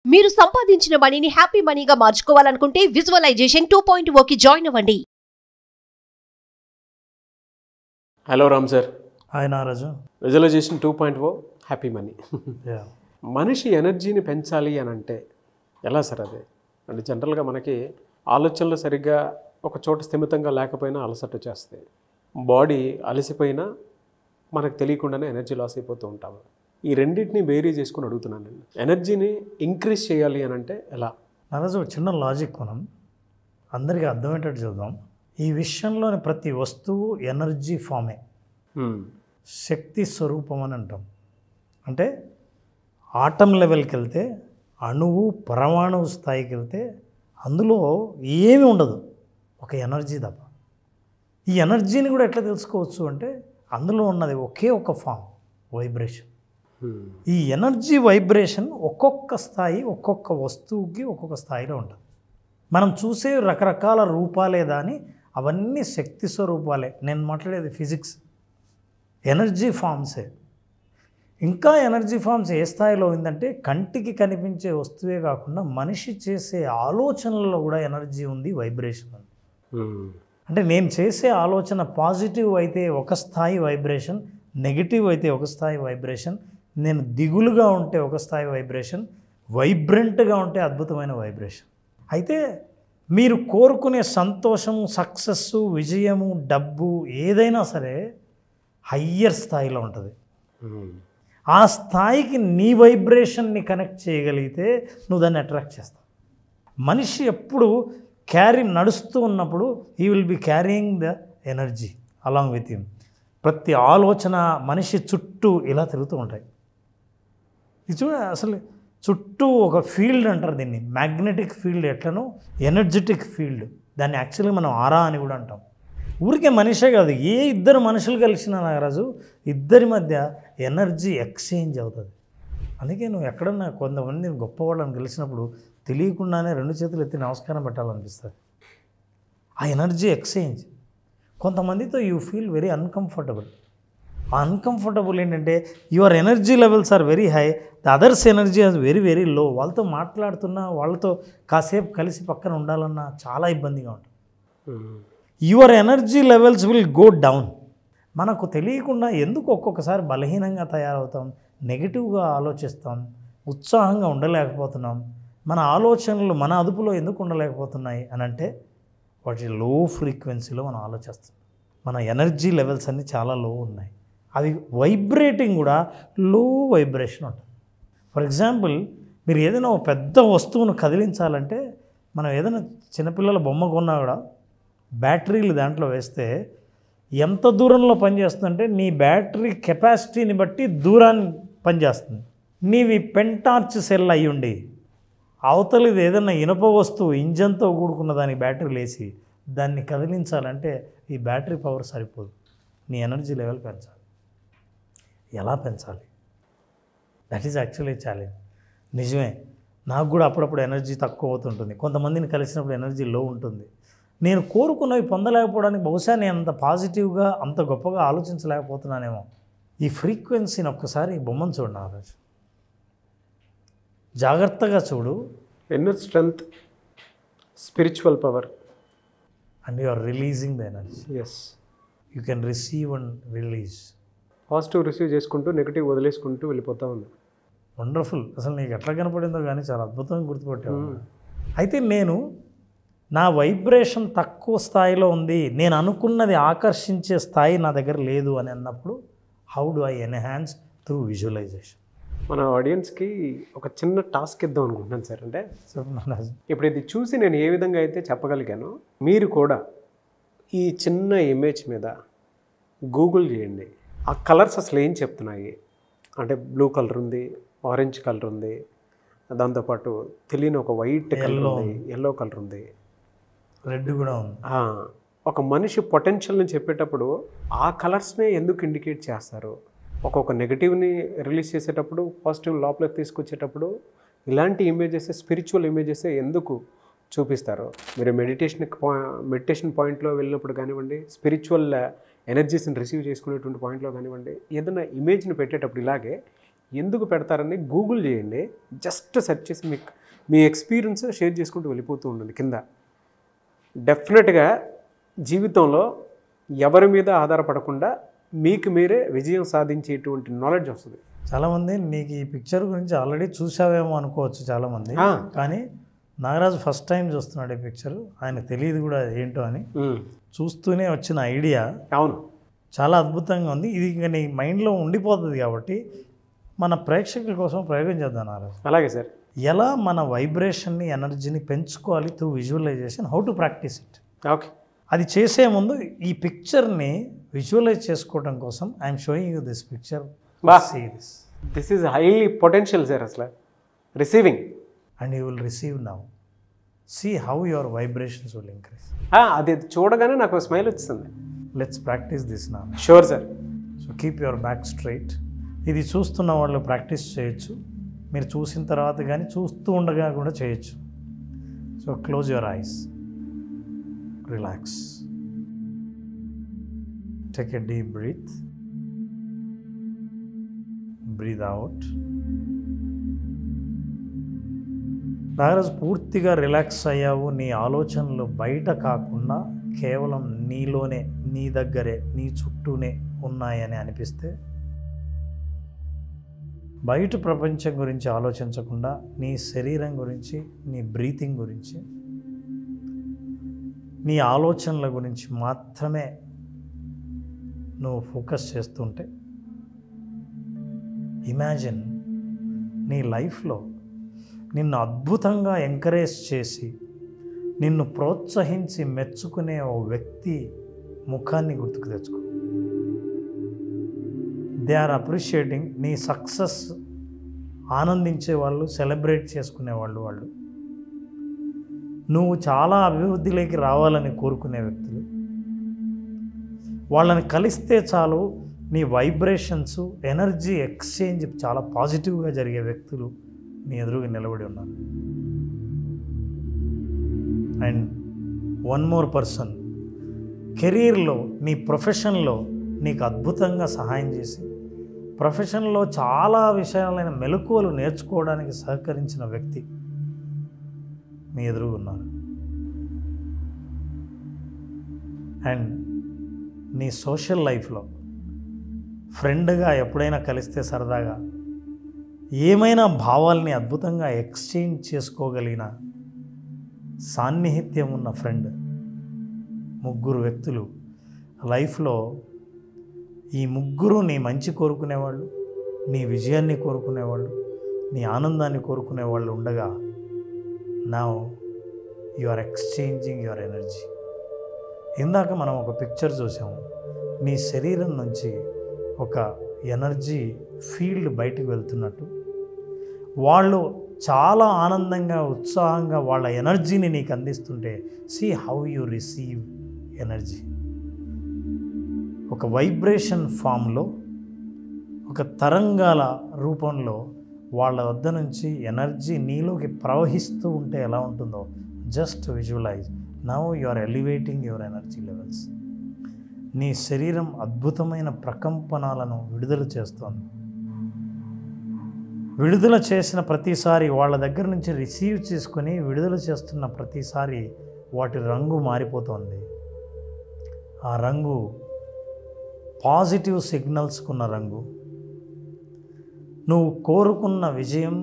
మీరు సంపాదించిన మనీని హ్యాపీ మనీగా మార్చుకోవాలనుకుంటే విజువలైజేషన్ 2.0కి జాయిన్ అవ్వండి. Hello Ram sir. Hi Naraju. Visualisation 2.0 happy money. మనిషి ఎనర్జీని పెంచాలి అని అంటే ఎలా సార్ అది? అంటే జనరల్గా మనకి ఆలోచనలు సరిగ్గా ఒక చోట స్థిమితంగా లేకపోయినా అలసట వచ్చేస్తాయి. బాడీ అలసిపోయినా మనకు తెలియకుండానే ఎనర్జీ లాస్ అయిపోతూ ఉంటాము. ఈ రెండింటిని బేరీ చేసుకుని అడుగుతున్నాను నేను. ఎనర్జీని ఇంక్రీజ్ చేయాలి అని అంటే ఎలా? నారాజు, చిన్న లాజిక్ మనం అందరికీ అర్థమయ్యేటట్టు చూద్దాం. ఈ విషయంలోని ప్రతి వస్తువు ఎనర్జీ ఫామే, శక్తి స్వరూపం అని అంటాం. అంటే ఆటం లెవెల్కి వెళ్తే, అణువు పరమాణువు స్థాయికి వెళ్తే అందులో ఏమీ ఉండదు, ఒక ఎనర్జీ తప్ప. ఈ ఎనర్జీని కూడా ఎట్లా తెలుసుకోవచ్చు అంటే అందులో ఉన్నది ఒకే ఒక ఫామ్, వైబ్రేషన్. ఈ ఎనర్జీ వైబ్రేషన్ ఒక్కొక్క స్థాయి ఒక్కొక్క వస్తువుకి ఒక్కొక్క స్థాయిలో ఉంటుంది. మనం చూసే రకరకాల రూపాలే దాని అవన్నీ శక్తి స్వరూపాలే. నేను మాట్లాడేది ఫిజిక్స్, ఎనర్జీ ఫామ్సే. ఇంకా ఎనర్జీ ఫామ్స్ ఏ స్థాయిలో ఉందంటే కంటికి కనిపించే వస్తువే కాకుండా మనిషి చేసే ఆలోచనలలో కూడా ఎనర్జీ ఉంది, వైబ్రేషన్ ఉంది. అంటే నేను చేసే ఆలోచన పాజిటివ్ అయితే ఒక స్థాయి వైబ్రేషన్, నెగిటివ్ అయితే ఒక స్థాయి వైబ్రేషన్, నేను దిగులుగా ఉంటే ఒక స్థాయి వైబ్రేషన్, వైబ్రెంట్గా ఉంటే అద్భుతమైన వైబ్రేషన్. అయితే మీరు కోరుకునే సంతోషము, సక్సెస్సు, విజయము, డబ్బు ఏదైనా సరే హయ్యర్ స్థాయిలో ఉంటుంది. ఆ స్థాయికి నీ వైబ్రేషన్ని కనెక్ట్ చేయగలిగితే నువ్వు దాన్ని అట్రాక్ట్ చేస్తావు. మనిషి ఎప్పుడు నడుస్తూ ఉన్నప్పుడు he will be carrying the energy along with him. ప్రతి ఆలోచన మనిషి చుట్టూ ఇలా తిరుగుతూ ఉంటాయి. ఇది చూడ, అసలు చుట్టూ ఒక ఫీల్డ్ అంటారు దీన్ని, మ్యాగ్నెటిక్ ఫీల్డ్. ఎట్లనో ఎనర్జెటిక్ ఫీల్డ్, దాన్ని యాక్చువల్గా మనం ఆరా అని కూడా అంటాం. ఊరికే మనిషే కాదు, ఏ ఇద్దరు మనుషులు కలిసిన నాగరాజు ఇద్దరి మధ్య ఎనర్జీ ఎక్స్చేంజ్ అవుతుంది. అందుకే నువ్వు ఎక్కడన్నా కొంతమంది గొప్పవాళ్ళని కలిసినప్పుడు తెలియకుండానే రెండు చేతులు ఎత్తి నమస్కారం పెట్టాలనిపిస్తుంది. ఆ ఎనర్జీ ఎక్స్చేంజ్. కొంతమందితో యూ ఫీల్ వెరీ అన్కంఫర్టబుల్. ఆ అన్కంఫర్టబుల్ ఏంటంటే your energy levels are very high, the others energy are very very low. వాళ్ళతో మాట్లాడుతున్నా, వాళ్ళతో కాసేపు కలిసి పక్కన ఉండాలన్నా చాలా ఇబ్బందిగా ఉంటుంది. Your energy levels will go down. మనకు తెలియకుండా ఎందుకు ఒక్కొక్కసారి బలహీనంగా తయారవుతాం, నెగిటివ్గా ఆలోచిస్తాం, ఉత్సాహంగా ఉండలేకపోతున్నాం, మన ఆలోచనలు మన అదుపులో ఎందుకు ఉండలేకపోతున్నాయి అని అంటే వాటి లో ఫ్రీక్వెన్సీలో మనం ఆలోచిస్తాం. మన ఎనర్జీ లెవెల్స్ అన్నీ చాలా లో ఉన్నాయి. అవి వైబ్రేటింగ్ కూడా లో వైబ్రేషన్ ఉంటుంది. ఫర్ ఎగ్జాంపుల్, మీరు ఏదైనా ఒక పెద్ద వస్తువును కదిలించాలంటే, మనం ఏదైనా చిన్నపిల్లల బొమ్మ కొన్నా కూడా బ్యాటరీలు దాంట్లో వేస్తే ఎంత దూరంలో పనిచేస్తుందంటే నీ బ్యాటరీ కెపాసిటీని బట్టి దూరాన్ని పనిచేస్తుంది. నీవి పెంటార్చ్ సెల్ అయ్యి ఉండి అవతలిది ఏదైనా ఇనుప వస్తువు ఇంజన్తో కూడుకున్న దానికి బ్యాటరీలు వేసి దాన్ని కదిలించాలంటే ఈ బ్యాటరీ పవర్ సరిపోదు. నీ ఎనర్జీ లెవెల్ పెంచాలి. ఎలా పెంచాలి? That is actually challenge. నిజమే, నాకు కూడా అప్పుడప్పుడు ఎనర్జీ తక్కువ అవుతుంటుంది. కొంతమందిని కలిసినప్పుడు ఎనర్జీ లో ఉంటుంది. నేను కోరుకున్నవి పొందలేకపోవడానికి బహుశా నేను అంత పాజిటివ్గా అంత గొప్పగా ఆలోచించలేకపోతున్నానేమో. ఈ ఫ్రీక్వెన్సీని ఒక్కసారి బొమ్మను చూడండి నారాజు, జాగ్రత్తగా చూడు. Inner strength, spiritual power, and you are releasing the energy. Yes, you can receive and release. Positive receive చేసుకుంటూ నెగిటివ్ వదిలేసుకుంటూ వెళ్ళిపోతా ఉంది. వండర్ఫుల్. అసలు నీకు ఎట్లా కనపడిందో కానీ చాలా అద్భుతంగా గుర్తుపట్టావు. అయితే నేను నా వైబ్రేషన్ తక్కువ స్థాయిలో ఉంది, నేను అనుకున్నది ఆకర్షించే స్థాయి నా దగ్గర లేదు అని అన్నప్పుడు how do I enhance through visualisation? మన ఆడియన్స్కి ఒక చిన్న టాస్క్ ఇద్దాం అనుకుంటున్నాను సార్. అంటే ఇప్పుడు ఇది చూసి నేను ఏ విధంగా అయితే చెప్పగలిగానో, మీరు కూడా ఈ చిన్న ఇమేజ్ మీద గూగుల్ చేయండి. ఆ కలర్స్ అసలు ఏం చెప్తున్నాయి అంటే బ్లూ కలర్ ఉంది, ఆరెంజ్ కలర్ ఉంది, దాంతోపాటు తెలియని ఒక వైట్ కలర్ ఉంది, ఎల్లో కలర్ ఉంది, రెడ్ కూడా ఉంది. ఒక మనిషి పొటెన్షియల్ని చెప్పేటప్పుడు ఆ కలర్స్నే ఎందుకు ఇండికేట్ చేస్తారు? ఒక్కొక్క నెగిటివ్ని రిలీజ్ చేసేటప్పుడు పాజిటివ్ లోపలికి తీసుకొచ్చేటప్పుడు ఇలాంటి ఇమేజెస్, స్పిరిచువల్ ఇమేజెస్ ఎందుకు చూపిస్తారు? మీరు మెడిటేషన్ పాయింట్లో వెళ్ళినప్పుడు కానివ్వండి, స్పిరిచువల్ ఎనర్జీస్ని రిసీవ్ చేసుకునేటువంటి పాయింట్లో కానివ్వండి, ఏదైనా ఇమేజ్ని పెట్టేటప్పుడు ఇలాగే ఎందుకు పెడతారని గూగుల్ చేయండి. జస్ట్ సెర్చ్ చేసి మీకు మీ ఎక్స్పీరియన్స్ షేర్ చేసుకుంటూ వెళ్ళిపోతూ ఉండండి కింద. డెఫినెట్గా జీవితంలో ఎవరి మీద ఆధారపడకుండా మీకు మీరే విజయం సాధించేటువంటి నాలెడ్జ్ వస్తుంది. చాలామంది నీకు ఈ పిక్చర్ గురించి ఆల్రెడీ చూసావేమో అనుకోవచ్చు చాలామంది, కానీ నాగరాజు ఫస్ట్ టైం చూస్తున్నాడు ఈ పిక్చర్. ఆయనకు తెలియదు కూడా ఏంటో అని. చూస్తూనే వచ్చిన ఐడియా అవును చాలా అద్భుతంగా ఉంది. ఇది ఇంకా నీ మైండ్లో ఉండిపోతుంది కాబట్టి మన ప్రేక్షకుల కోసం ప్రయోగం చేద్దాం నాగరాజు. అలాగే సార్. ఎలా మన వైబ్రేషన్ని ఎనర్జీని పెంచుకోవాలి through visualisation, how to practise it. Okay, అది చేసే ముందు ఈ పిక్చర్ని విజువలైజ్ చేసుకోవడం కోసం I'm showing you this picture. See this. This is highly potential sir. అసలు receiving and you will receive now. See how your vibrations will increase. అది చూడగానే నాకు స్మైల్ వచ్చింది. లెట్స్ ప్రాక్టీస్ దిస్ నా. Sure sir. So keep your back straight. ఇది చూస్తున్న వాళ్ళు practice చేయొచ్చు, మీరు చూసిన తర్వాత కానీ చూస్తూ ఉండగా కూడా చేయొచ్చు. So close your eyes, relax, take a deep breath, breathe out. Nagaraju పూర్తిగా రిలాక్స్ అయ్యావు. నీ ఆలోచనలు బయట కాకుండా కేవలం నీలోనే, నీ దగ్గరే, నీ చుట్టూనే ఉన్నాయని అనిపిస్తే బయట ప్రపంచం గురించి ఆలోచించకుండా నీ శరీరం గురించి, నీ బ్రీతింగ్ గురించి, నీ ఆలోచనల గురించి మాత్రమే నువ్వు ఫోకస్ చేస్తుంటే ఇమాజిన్ నీ లైఫ్లో నిన్ను అద్భుతంగా ఎంకరేజ్ చేసి నిన్ను ప్రోత్సహించి మెచ్చుకునే ఓ వ్యక్తి ముఖాన్ని గుర్తుకు తెచ్చుకో. దే ఆర్ అప్రిషియేటింగ్ నీ సక్సెస్, ఆనందించే వాళ్ళు, సెలబ్రేట్ చేసుకునేవాళ్ళు వాళ్ళు. నువ్వు చాలా అభివృద్ధిలోకి రావాలని కోరుకునే వ్యక్తులు. వాళ్ళని కలిస్తే చాలు నీ వైబ్రేషన్స్, ఎనర్జీ ఎక్స్చేంజ్ చాలా పాజిటివ్గా జరిగే వ్యక్తులు నీ ఎదురుగా నిలబడి ఉన్నారు. అండ్ వన్ మోర్ పర్సన్, కెరీర్లో, నీ ప్రొఫెషన్లో నీకు అద్భుతంగా సహాయం చేసి, ప్రొఫెషన్లో చాలా విషయాలైన మెలకువలు నేర్చుకోవడానికి సహకరించిన వ్యక్తి మీ ఎదురుగా ఉన్నారు. అండ్ నీ సోషల్ లైఫ్లో ఫ్రెండ్గా ఎప్పుడైనా కలిస్తే సరదాగా ఏమైనా భావాల్ని అద్భుతంగా ఎక్స్చేంజ్ చేసుకోగలిగిన సాన్నిహిత్యం ఉన్న ఫ్రెండ్, ముగ్గురు వ్యక్తులు లైఫ్లో. ఈ ముగ్గురు నీ మంచి కోరుకునేవాళ్ళు, నీ విజయాన్ని కోరుకునేవాళ్ళు, నీ ఆనందాన్ని కోరుకునేవాళ్ళు ఉండగా now you are exchanging your energy. ఇందాక మనం ఒక పిక్చర్ చూసాము, నీ శరీరం నుంచి ఒక ఎనర్జీ ఫీల్డ్ బయటకు వెళ్తున్నట్టు. వాళ్ళు చాలా ఆనందంగా, ఉత్సాహంగా వాళ్ళ ఎనర్జీని నీకు అందిస్తుంటే see how you receive energy. ఒక వైబ్రేషన్ ఫామ్లో, ఒక తరంగాల రూపంలో వాళ్ళ వద్ద నుంచి ఎనర్జీ నీలోకి ప్రవహిస్తూ ఉంటే ఎలా ఉంటుందో just visualise. Now you are elevating your energy levels. నీ శరీరం అద్భుతమైన ప్రకంపనాలను విడుదల చేస్తోంది. విడుదల చేసిన ప్రతిసారి, వాళ్ళ దగ్గర నుంచి రిసీవ్ చేసుకొని విడుదల చేస్తున్న ప్రతిసారి వాటి రంగు మారిపోతుంది. ఆ రంగు పాజిటివ్ సిగ్నల్స్కున్న రంగు. నువ్వు కోరుకున్న విజయం,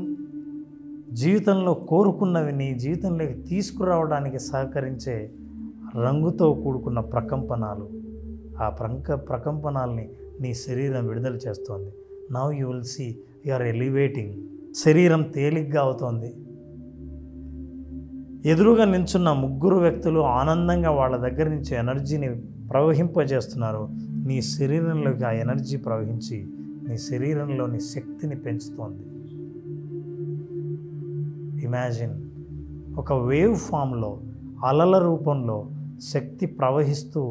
జీవితంలో కోరుకున్నవి నీ జీవితంలోకి తీసుకురావడానికి సహకరించే రంగుతో కూడుకున్న ప్రకంపనాలు. ఆ ప్రకంపనాల్ని నీ శరీరం విడుదల చేస్తోంది. Now you will see you are elevating. శరీరం తేలిగ్గా అవుతోంది. ఎదురుగా నిల్చున్న ముగ్గురు వ్యక్తులు ఆనందంగా వాళ్ళ దగ్గర నుంచి ఎనర్జీని ప్రవహింపజేస్తున్నారు. నీ శరీరంలోకి ఆ ఎనర్జీ ప్రవహించి నీ శరీరంలోని శక్తిని పెంచుతోంది. ఇమాజిన్ ఒక వేవ్ ఫామ్లో, అలల రూపంలో శక్తి ప్రవహిస్తూ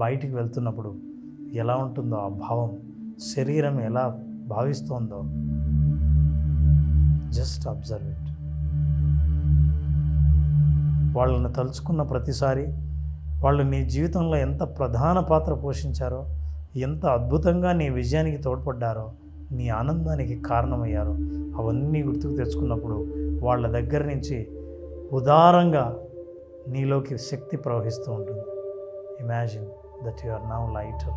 బయటికి వెళ్తున్నప్పుడు ఎలా ఉంటుందో ఆ భావం, శరీరం ఎలా భావిస్తోందో జస్ట్ అబ్జర్వ్ ఇట్. వాళ్ళని తలుచుకున్న ప్రతిసారి వాళ్ళు నీ జీవితంలో ఎంత ప్రధాన పాత్ర పోషించారో, ఎంత అద్భుతంగా నీ విజయానికి తోడ్పడ్డారో నీ ఆనందానికి కారణమయ్యారో అవన్నీ గుర్తుకు తెచ్చుకున్నప్పుడు వాళ్ళ దగ్గర నుంచి ఉదారంగా నీలోకి శక్తి ప్రవహిస్తూ ఉంటుంది. Imagine that you are now lighter.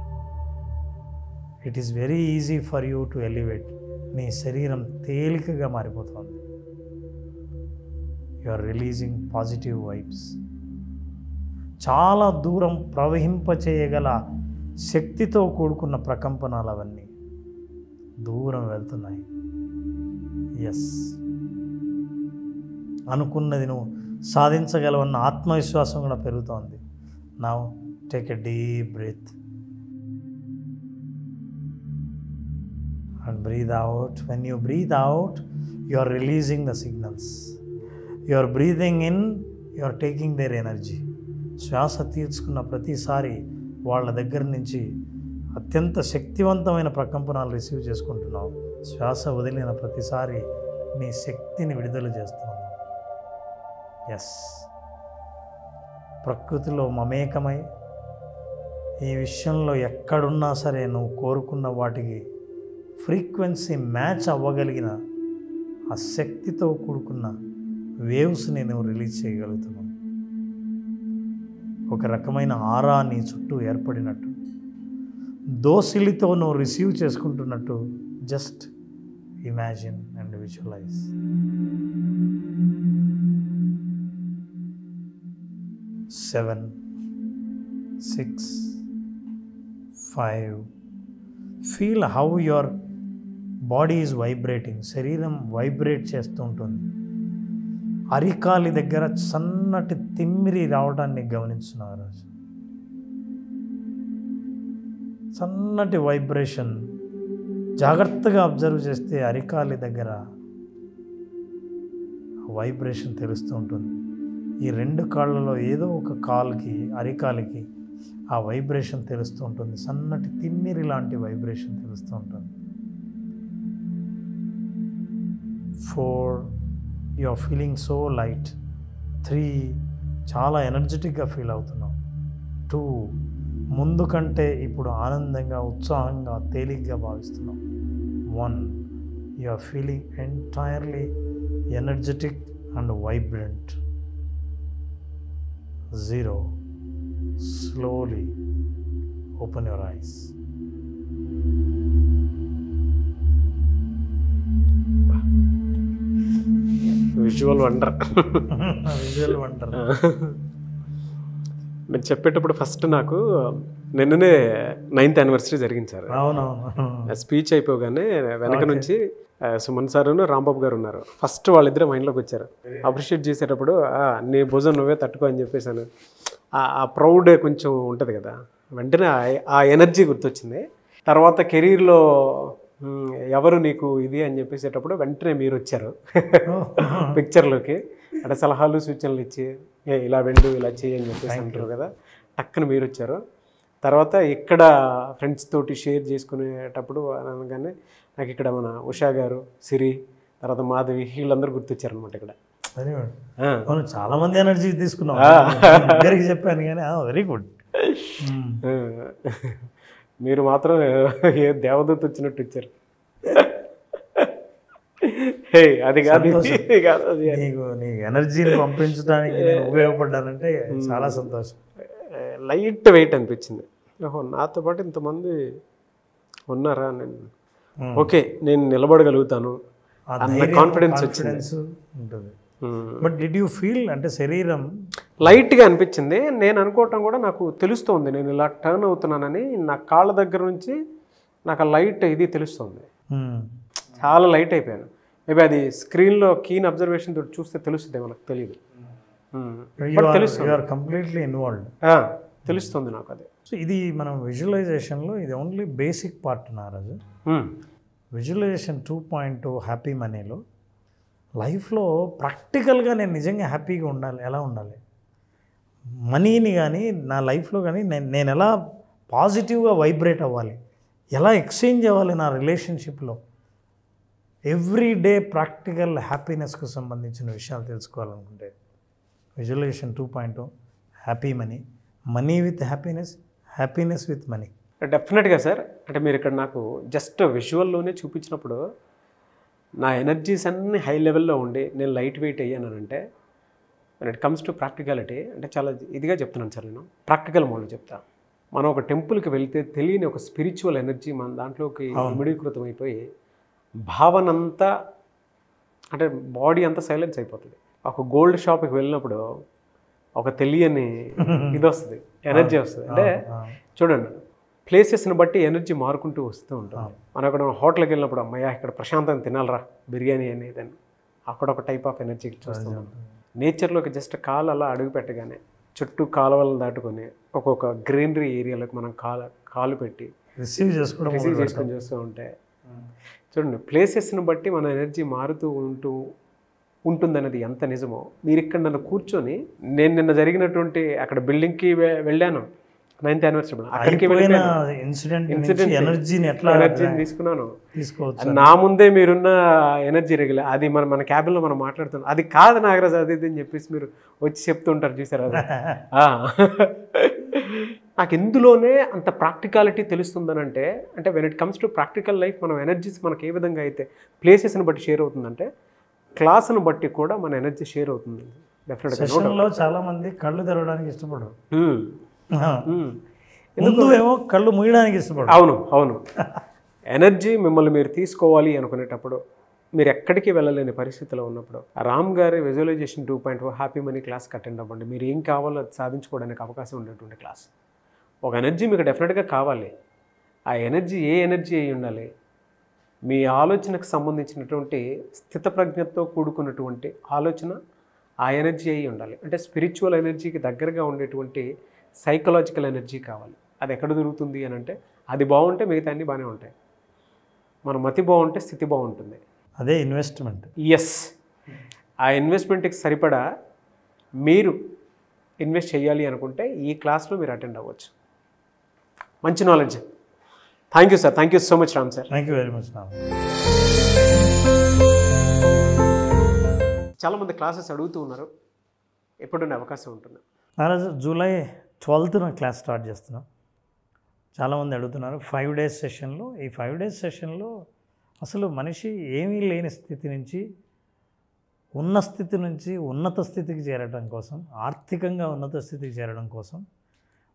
It is very easy for you to elevate. నీ శరీరం తేలికగా మారిపోతుంది. You are releasing positive vibes. చాలా దూరం ప్రవహింపచేయగల శక్తితో కూడుకున్న ప్రకంపనాలు అవన్నీ దూరం వెళ్తున్నాయి. ఎస్, అనుకున్నది నువ్వు సాధించగలవన్న ఆత్మవిశ్వాసం కూడా పెరుగుతోంది. Now take a deep breath and breathe out. When you breathe out, you are releasing the signals. You are breathing in, you are taking their energy. శ్వాస తీర్చుకున్న ప్రతిసారి వాళ్ళ దగ్గర నుంచి అత్యంత శక్తివంతమైన ప్రకంపనాలు రిసీవ్ చేసుకుంటున్నావు. శ్వాస వదిలిన ప్రతిసారి నీ శక్తిని విడుదల చేస్తున్నావు. ఎస్, ప్రకృతిలో మమేకమై ఈ విషయంలో ఎక్కడున్నా సరే నువ్వు కోరుకున్న వాటికి ఫ్రీక్వెన్సీ మ్యాచ్ అవ్వగలిగిన ఆ శక్తితో కూడుకున్న వేవ్స్ని నువ్వు రిలీజ్ చేయగలుగుతున్నావు. ఒక రకమైన ఆరా నీ చుట్టూ ఏర్పడినట్టు, దోసిలితో నువ్వు రిసీవ్ చేసుకుంటున్నట్టు just imagine and visualise. Seven, 6, 5. Feel how your body is vibrating. శరీరం వైబ్రేట్ చేస్తూ ఉంటుంది. అరికాలి దగ్గర సన్నటి తిమ్మిరి రావడాన్ని గమనించున్నావు రాజు. సన్నటి వైబ్రేషన్ జాగ్రత్తగా అబ్జర్వ్ చేస్తే అరికాలి దగ్గర వైబ్రేషన్ తెలుస్తూ ఉంటుంది. ఈ 2 కాళ్ళలో ఏదో ఒక కాలుకి అరికాలికి ఆ వైబ్రేషన్ తెలుస్తూ ఉంటుంది. సన్నటి తిమ్మిరి లాంటి వైబ్రేషన్ తెలుస్తూ ఉంటుంది. 4, you are feeling so light. 3, చాలా ఎనర్జెటిక్గా ఫీల్ అవుతున్నావు. 2, ముందు కంటే ఇప్పుడు ఆనందంగా, ఉత్సాహంగా, తేలిగ్గా భావిస్తున్నావు. 1, you are feeling entirely energetic and vibrant. 0, slowly open your eyes. Visual wonder. Visual wonder. మీరు చెప్పేటప్పుడు ఫస్ట్ నాకు నిన్ననే 9th యానివర్సరీ జరిగింది సార్. అవునవును. స్పీచ్ అయిపోగానే వెనక నుంచి సుమన్ సారును రాంబాబు గారు ఉన్నారు. ఫస్ట్ వాళ్ళిద్దరే మైండ్లోకి వచ్చారు. అప్రిషియేట్ చేసేటప్పుడు నీ భుజం నువ్వే తట్టుకో అని చెప్పేసాను. ఆ ప్రౌడ్ కొంచెం ఉంటుంది కదా, వెంటనే ఆ ఎనర్జీ గుర్తొచ్చింది. తర్వాత కెరీర్లో ఎవరు నీకు ఇది అని చెప్పేసేటప్పుడు వెంటనే మీరు వచ్చారు పిక్చర్లోకి. అంటే సలహాలు సూచనలు ఇచ్చి ఇలా వెళ్ళు ఇలా చేయి అని చెప్పేసి అంటారు కదా, టక్కన మీరు వచ్చారు. తర్వాత ఇక్కడ ఫ్రెండ్స్ తోటి షేర్ చేసుకునేటప్పుడు అనగానే నాకు ఇక్కడ మన ఉషా గారు, సిరి, తర్వాత మాధవి, వీళ్ళందరూ గుర్తొచ్చారు అనమాట. ఇక్కడ చాలా మంది ఎనర్జీ తీసుకున్నాం. అందరికి చెప్పాను కానీ వెరీ గుడ్. మీరు మాత్రం ఏ దేవదూత వచ్చినట్టు వచ్చారు. అది కాదు నీకు నీ ఎనర్జీని పంపించడానికి నేను ఉపయోగపడ్డానంటే చాలా సంతోషం. లైట్ వెయిట్ అనిపించింది. ఓహో, నాతో పాటు ఇంతమంది ఉన్నారా, నేను ఓకే నేను నిలబడగలుగుతాను అన్న కాన్ఫిడెన్స్ ఉంటుంది. బట్ డిడ్ యూ ఫీల్, అంటే శరీరం లైట్గా అనిపించింది. నేను అనుకోవటం కూడా నాకు తెలుస్తుంది, నేను ఇలా టర్న్ అవుతున్నానని. నా కాళ్ళ దగ్గర నుంచి నాకు ఆ లైట్ ఇది తెలుస్తుంది. చాలా లైట్ అయిపోయాను. మేబీ అది స్క్రీన్లో కీన్ అబ్జర్వేషన్ తోటి చూస్తే తెలుస్తుంది, మనకు తెలియదు. కంప్లీట్లీ ఇన్వాల్వ్డ్ తెలుస్తుంది నాకు అది. సో ఇది మనం విజువలైజేషన్లో ఇది only basic part Naraju. Visualisation 2.0 happy మనీలో లైఫ్లో ప్రాక్టికల్గా నేను నిజంగా హ్యాపీగా ఉండాలి, ఎలా ఉండాలి, మనీని కానీ నా లైఫ్లో కానీ నేను ఎలా పాజిటివ్గా వైబ్రేట్ అవ్వాలి, ఎలా ఎక్స్చేంజ్ అవ్వాలి నా రిలేషన్షిప్లో, ఎవ్రీ డే ప్రాక్టికల్ హ్యాపీనెస్కు సంబంధించిన విషయాలు తెలుసుకోవాలనుకుంటే visualisation 2.0 happy money, money with happiness, happiness with money. డెఫినెట్గా సార్. అంటే మీరు ఇక్కడ నాకు జస్ట్ విజువల్లోనే చూపించినప్పుడు నా ఎనర్జీస్ అన్నీ హై లెవెల్లో ఉండి నేను లైట్ వెయిట్ అయ్యానంటే when it comes to practicality అంటే చాలా ఇదిగా చెప్తున్నాను సార్. నేను ప్రాక్టికల్ మోడ్లో చెప్తా. మనం ఒక టెంపుల్కి వెళ్తే తెలియని ఒక స్పిరిచువల్ ఎనర్జీ మన దాంట్లోకి ఇమిడీకృతం అయిపోయి భావన అంతా అంటే బాడీ అంతా సైలెన్స్ అయిపోతుంది. ఒక గోల్డ్ షాప్కి వెళ్ళినప్పుడు ఒక తెలియని ఇది వస్తుంది, ఎనర్జీ వస్తుంది. అంటే చూడండి, ప్లేసెస్ని బట్టి ఎనర్జీ మారుకుంటూ వస్తూ ఉంటుంది. మనం అక్కడ హోటల్కి వెళ్ళినప్పుడు అమ్మయ్య ఇక్కడ ప్రశాంతంగా తినాలరా బిర్యానీ అనేది, అక్కడ ఒక టైప్ ఆఫ్ ఎనర్జీ చూస్తున్నాం. నేచర్లోకి జస్ట్ కాలు అలా అడుగు పెట్టగానే చుట్టూ కాలువలను దాటుకొని ఒక్కొక్క గ్రీనరీ ఏరియాలోకి మనం కాలు పెట్టి రిసీవ్ చేసుకొని చూస్తూ ఉంటే చూడండి, ప్లేసెస్ని బట్టి మన ఎనర్జీ మారుతూ ఉంటుందనేది ఎంత నిజమో. మీరు ఇక్కడ నన్ను కూర్చొని నేను నిన్న జరిగినటువంటి అక్కడ బిల్డింగ్కి వెళ్ళాను, 9th యానివర్సరీ, అక్కడికి ఎనర్జీని తీసుకున్నాను. నా ముందే మీరున్న ఎనర్జీ రెగ్యులర్ అది మన క్యాబిన్లో మనం మాట్లాడుతున్నాం. అది కాదు నాగరాజు అది ఇది అని చెప్పేసి మీరు వచ్చి చెప్తుంటారు చూసారు. అది నాకు ఇందులోనే అంత ప్రాక్టికాలిటీ తెలుస్తుందనంటే, అంటే when it comes to practical life మనం ఎనర్జీస్ మనకు ఏ విధంగా అయితే ప్లేసెస్ని బట్టి షేర్ అవుతుందంటే క్లాసును బట్టి కూడా మన ఎనర్జీ షేర్ అవుతుంది. డెఫినెట్గా చాలా మంది కళ్ళు తెరవడానికి ఇష్టపడరు, ఏమో కళ్ళు మూయడానికి ఇష్టపడరు. అవును ఎనర్జీ మిమ్మల్ని మీరు తీసుకోవాలి అనుకునేటప్పుడు మీరు ఎక్కడికి వెళ్ళలేని పరిస్థితిలో ఉన్నప్పుడు రామ్ గారి విజువలైజేషన్ 2.0 హ్యాపీ మనీ క్లాస్కి అటెండ్ అవ్వండి. మీరు ఏం కావాలో అది సాధించుకోవడానికి అవకాశం ఉండేటువంటి క్లాస్. ఒక ఎనర్జీ మీకు డెఫినెట్గా కావాలి. ఆ ఎనర్జీ ఏ ఎనర్జీ అయి ఉండాలి? మీ ఆలోచనకు సంబంధించినటువంటి స్థితప్రజ్ఞతో కూడుకున్నటువంటి ఆలోచన ఆ ఎనర్జీ అయి ఉండాలి. అంటే స్పిరిచువల్ ఎనర్జీకి దగ్గరగా ఉండేటువంటి సైకలాజికల్ ఎనర్జీ కావాలి. అది ఎక్కడ దొరుకుతుంది అని అంటే అది బాగుంటే మిగతా అన్నీ బాగానే ఉంటాయి. మన మతి బాగుంటే స్థితి బాగుంటుంది. అదే ఇన్వెస్ట్మెంట్. ఎస్, ఆ ఇన్వెస్ట్మెంట్కి సరిపడా మీరు ఇన్వెస్ట్ చేయాలి అనుకుంటే ఈ క్లాస్లో మీరు అటెండ్ అవ్వచ్చు. మంచి knowledge. Thank you sir. Thank you so much Ram sir. Thank you very much Ram. చాలామంది క్లాసెస్ అడుగుతూ ఉన్నారు, ఎప్పుడున్న అవకాశం ఉంటుంది? నారాజు జూలై 12th క్లాస్ స్టార్ట్ చేస్తున్నాం. చాలామంది అడుగుతున్నారు 5 days సెషన్లో. ఈ 5 days సెషన్లో అసలు మనిషి ఏమీ లేని స్థితి నుంచి ఉన్న స్థితి నుంచి ఉన్నత స్థితికి చేరడం కోసం, ఆర్థికంగా ఉన్నత స్థితికి చేరడం కోసం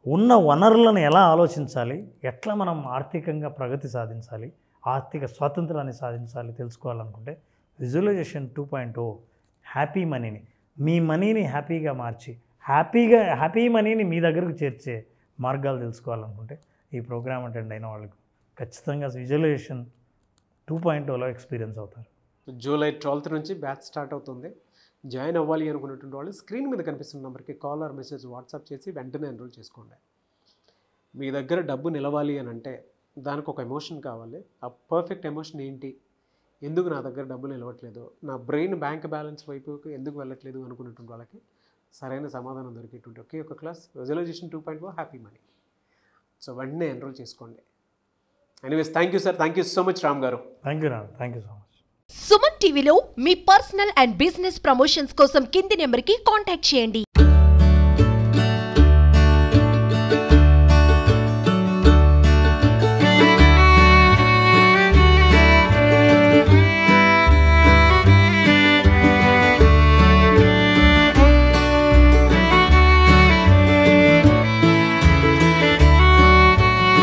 ఉన్న వనరులను ఎలా ఆలోచించాలి, ఎట్లా మనం ఆర్థికంగా ప్రగతి సాధించాలి, ఆర్థిక స్వాతంత్రాన్ని సాధించాలి తెలుసుకోవాలనుకుంటే విజువలైజేషన్ 2.0 హ్యాపీ మనీని, మీ మనీని హ్యాపీగా మార్చి హ్యాపీ మనీని మీ దగ్గరకు చేర్చే మార్గాలు తెలుసుకోవాలనుకుంటే ఈ ప్రోగ్రామ్ అటెండ్ అయిన వాళ్ళకు ఖచ్చితంగా విజువలైజేషన్ 2.0లో ఎక్స్పీరియన్స్ అవుతారు. జూలై 12th నుంచి బ్యాచ్ స్టార్ట్ అవుతుంది. జాయిన్ అవ్వాలి అనుకున్నటువంటి వాళ్ళు స్క్రీన్ మీద కనిపిస్తున్న నెంబర్కి కాల్ ఆర్ మెసేజ్ వాట్సాప్ చేసి వెంటనే ఎన్రోల్ చేసుకోండి. మీ దగ్గర డబ్బు నిలవాలి అని అంటే దానికి ఒక ఎమోషన్ కావాలి. ఆ పర్ఫెక్ట్ ఎమోషన్ ఏంటి, ఎందుకు నా దగ్గర డబ్బు నిలవట్లేదు, నా బ్రెయిన్ బ్యాంక్ బ్యాలెన్స్ వైపుకి ఎందుకు వెళ్ళట్లేదు అనుకున్నటువంటి వాళ్ళకి సరైన సమాధానం దొరికేటువంటి ఒకే ఒక class visualisation 2.0 happy money. So వెంటనే ఎన్రోల్ చేసుకోండి. Anyways thank you sir. Thank you so much Ram garu. Thank you Ram. Thank you so much. Suman టీవీలో మీ పర్సనల్ అండ్ బిజినెస్ ప్రమోషన్స్ కోసం కింది నెంబర్కి కాంటాక్ట్ చేయండి.